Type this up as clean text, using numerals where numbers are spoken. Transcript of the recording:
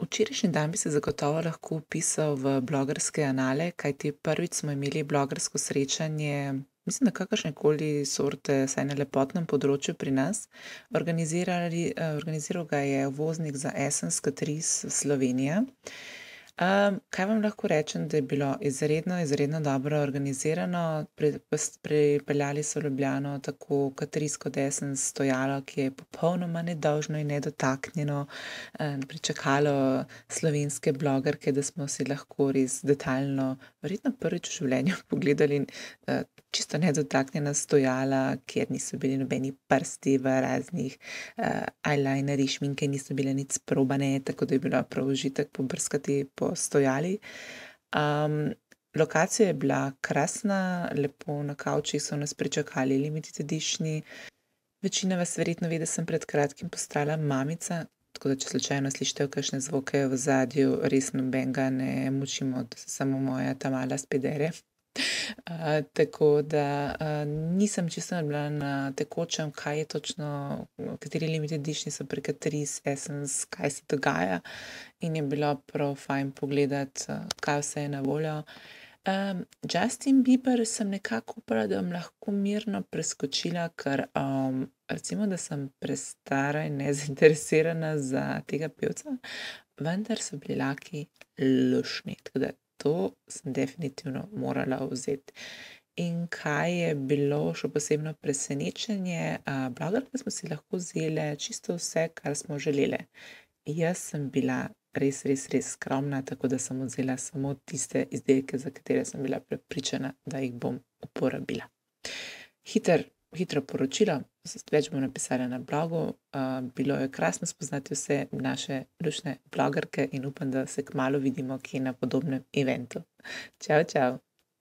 Včerajšnji dan bi se zagotovo lahko vpisal v blogerske anale, kajti prvič smo imeli blogersko srečanje, mislim, da kakršnekoli sorte, vsaj na lepotnem področju pri nas. Organiziral ga je uvoznik za Essence Catrice Slovenija. Kaj vam lahko rečem, da je bilo izredno dobro organizirano. Pripeljali so v Ljubljano tako Catrice kot Essence stojalo, ki je popolnoma nedolžno in nedotaknjeno, pričakalo slovenske blogerke, da smo si lahko res detaljno, verjetno prvič v življenju pogledali, čisto nedotaknjena stojala, kjer niso bili nobeni prsti v raznih, eyelinerjih, šminke niso bile nič sprobane, tako da je bilo prav užitek pobrskati po stojalih. Lokacija je bila krasna, lepo na kavčih so nas pričakali limited editioni. Večina vas verjetno ve, da sem pred kratkim postala mamica, tako da če slučajno slišite kakšne zvoke v ozadju, res nobenega ne mučimo, da se samo moja ta mala spet dere. Tako da, nisem čisto bila na tekočem, kaj je točno, kateri limited editioni so pri Catrice, Essence, kaj se dogaja, in je bilo prav fajn pogledati, kaj vse je na voljo. Justin Bieber sem nekako upala, da bom lahko mirno preskočila, ker, recimo, da sem prestara in nezainteresirana za tega pevca, vendar so bili laki luštni, tako da to sem definitivno morala vzeti. In kaj je bilo še posebno presenečenje, blogerke smo si lahko vzele čisto vse, kar smo želele. Jaz sem bila res skromna, tako da sem vzela samo tiste izdelke, za katere sem bila prepričana, da jih bom uporabila. Hitro poročilo, več bom napisala na blogu, bilo je krasno spoznati vse naše luštne blogerke in upam, da se kmalu vidimo kje na podobnem eventu. Čao, čao.